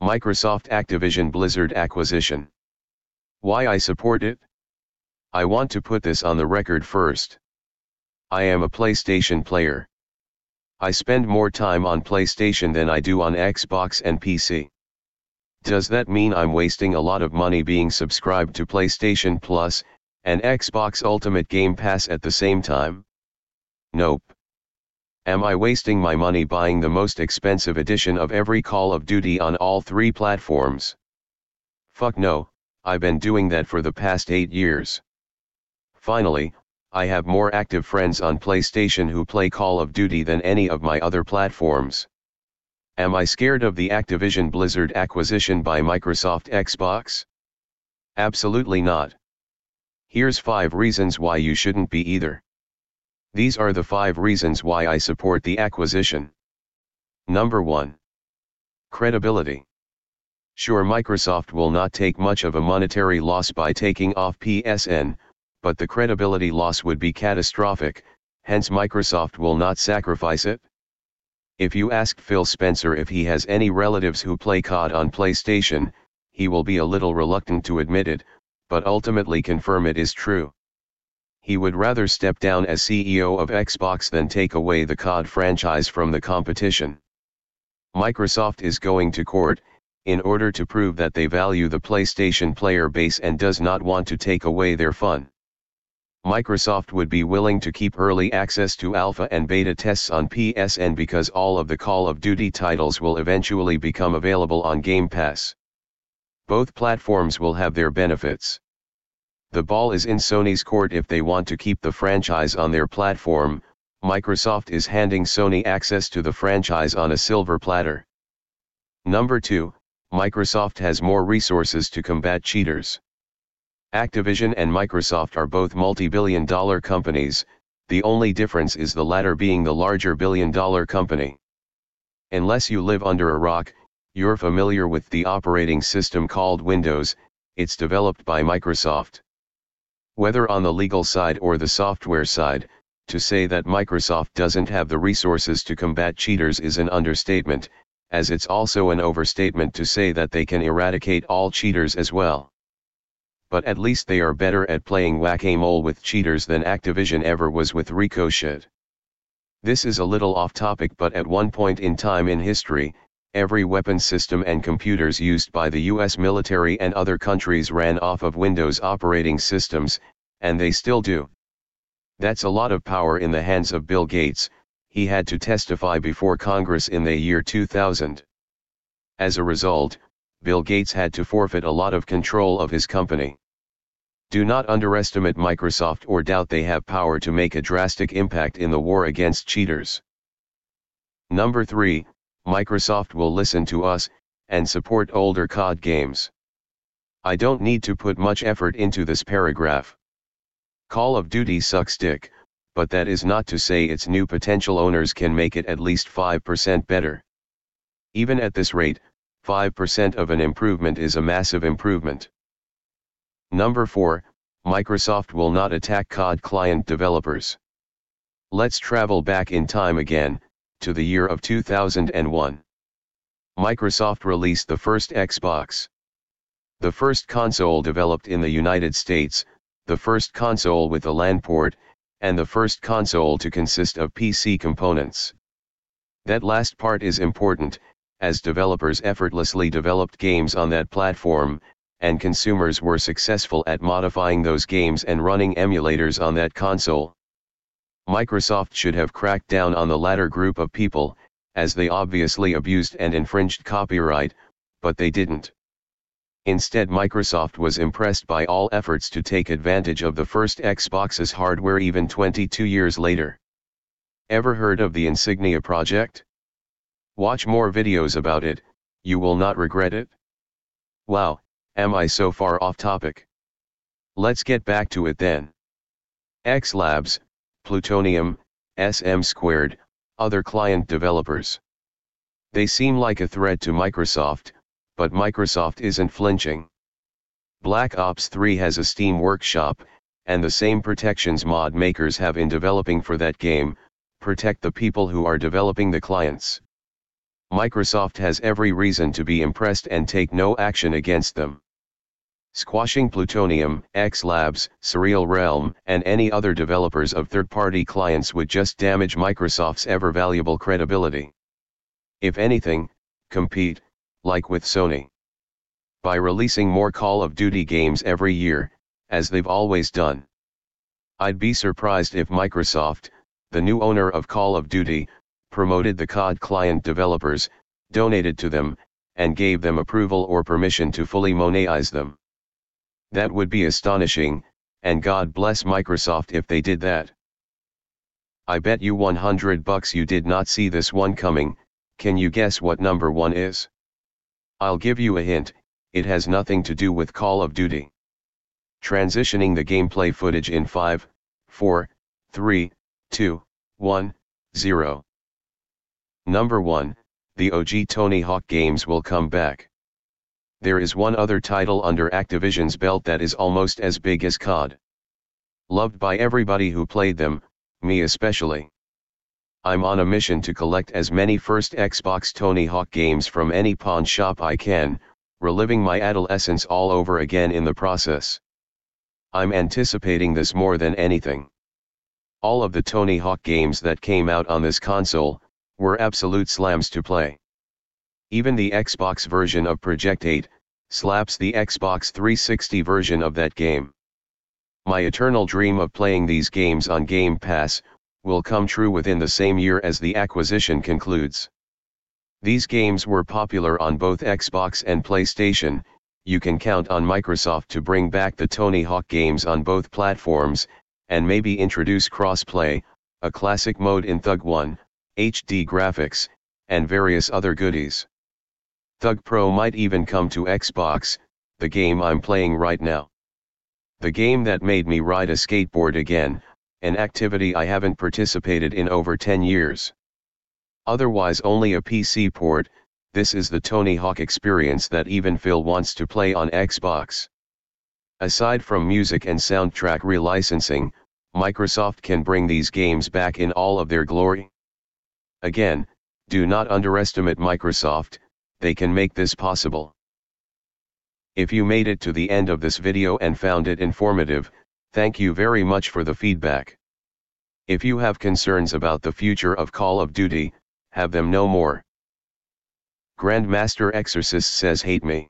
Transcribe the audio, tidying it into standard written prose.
Microsoft Activision Blizzard acquisition. Why I support it? I want to put this on the record first. I am a PlayStation player. I spend more time on PlayStation than I do on Xbox and PC. Does that mean I'm wasting a lot of money being subscribed to PlayStation Plus and Xbox Ultimate Game Pass at the same time? Nope. Am I wasting my money buying the most expensive edition of every Call of Duty on all three platforms? Fuck no, I've been doing that for the past 8 years. Finally, I have more active friends on PlayStation who play Call of Duty than any of my other platforms. Am I scared of the Activision Blizzard acquisition by Microsoft Xbox? Absolutely not. Here's 5 reasons why you shouldn't be either. These are the 5 reasons why I support the acquisition. Number 1. Credibility. Sure, Microsoft will not take much of a monetary loss by taking off PSN, but the credibility loss would be catastrophic, hence Microsoft will not sacrifice it. If you ask Phil Spencer if he has any relatives who play COD on PlayStation, he will be a little reluctant to admit it, but ultimately confirm it is true. He would rather step down as CEO of Xbox than take away the COD franchise from the competition. Microsoft is going to court, in order to prove that they value the PlayStation player base and does not want to take away their fun. Microsoft would be willing to keep early access to alpha and beta tests on PSN because all of the Call of Duty titles will eventually become available on Game Pass. Both platforms will have their benefits. The ball is in Sony's court if they want to keep the franchise on their platform. Microsoft is handing Sony access to the franchise on a silver platter. Number 2, Microsoft has more resources to combat cheaters. Activision and Microsoft are both multi-billion-dollar companies, the only difference is the latter being the larger billion-dollar company. Unless you live under a rock, you're familiar with the operating system called Windows. It's developed by Microsoft. Whether on the legal side or the software side, to say that Microsoft doesn't have the resources to combat cheaters is an understatement, as it's also an overstatement to say that they can eradicate all cheaters as well. But at least they are better at playing whack-a-mole with cheaters than Activision ever was with Ricochet. This is a little off topic, but at one point in time in history, every weapon system and computers used by the US military and other countries ran off of Windows operating systems, and they still do. That's a lot of power in the hands of Bill Gates. He had to testify before Congress in the year 2000. As a result, Bill Gates had to forfeit a lot of control of his company. Do not underestimate Microsoft or doubt they have power to make a drastic impact in the war against cheaters. Number 3, Microsoft will listen to us, and support older COD games. I don't need to put much effort into this paragraph. Call of Duty sucks dick, but that is not to say its new potential owners can make it at least 5% better. Even at this rate, 5% of an improvement is a massive improvement. Number 4, Microsoft will not attack COD client developers. Let's travel back in time again, to the year of 2001. Microsoft released the first Xbox. The first console developed in the United States, the first console with a LAN port, and the first console to consist of PC components. That last part is important, as developers effortlessly developed games on that platform, and consumers were successful at modifying those games and running emulators on that console. Microsoft should have cracked down on the latter group of people, as they obviously abused and infringed copyright, but they didn't. Instead, Microsoft was impressed by all efforts to take advantage of the first Xbox's hardware even 22 years later. Ever heard of the Insignia project? Watch more videos about it, you will not regret it. Wow, am I so far off topic? Let's get back to it then. X Labs, Plutonium, SM², other client developers. They seem like a threat to Microsoft, but Microsoft isn't flinching. Black Ops 3 has a Steam workshop, and the same protections mod makers have in developing for that game, protect the people who are developing the clients. Microsoft has every reason to be impressed and take no action against them. Squashing Plutonium, X Labs, Surreal Realm, and any other developers of third-party clients would just damage Microsoft's ever-valuable credibility. If anything, compete, like with Sony. By releasing more Call of Duty games every year, as they've always done. I'd be surprised if Microsoft, the new owner of Call of Duty, promoted the COD client developers, donated to them, and gave them approval or permission to fully monetize them. That would be astonishing, and God bless Microsoft if they did that. I bet you $100 you did not see this one coming. Can you guess what number 1 is? I'll give you a hint, it has nothing to do with Call of Duty. Transitioning the gameplay footage in 5, 4, 3, 2, 1, 0. Number 1, the OG Tony Hawk games will come back. There is one other title under Activision's belt that is almost as big as COD. Loved by everybody who played them, me especially. I'm on a mission to collect as many first Xbox Tony Hawk games from any pawn shop I can, reliving my adolescence all over again in the process. I'm anticipating this more than anything. All of the Tony Hawk games that came out on this console were absolute slams to play. Even the Xbox version of Project 8 slaps the Xbox 360 version of that game. My eternal dream of playing these games on Game Pass will come true within the same year as the acquisition concludes. These games were popular on both Xbox and PlayStation. You can count on Microsoft to bring back the Tony Hawk games on both platforms, and maybe introduce cross-play, a classic mode in Thug 1, HD graphics, and various other goodies. Thug Pro might even come to Xbox, the game I'm playing right now. The game that made me ride a skateboard again, an activity I haven't participated in over 10 years. Otherwise only a PC port, this is the Tony Hawk experience that even Phil wants to play on Xbox. Aside from music and soundtrack relicensing, Microsoft can bring these games back in all of their glory. Again, do not underestimate Microsoft, they can make this possible. If you made it to the end of this video and found it informative, thank you very much for the feedback. If you have concerns about the future of Call of Duty, have them no more. Grandmaster Exorcist says hate me.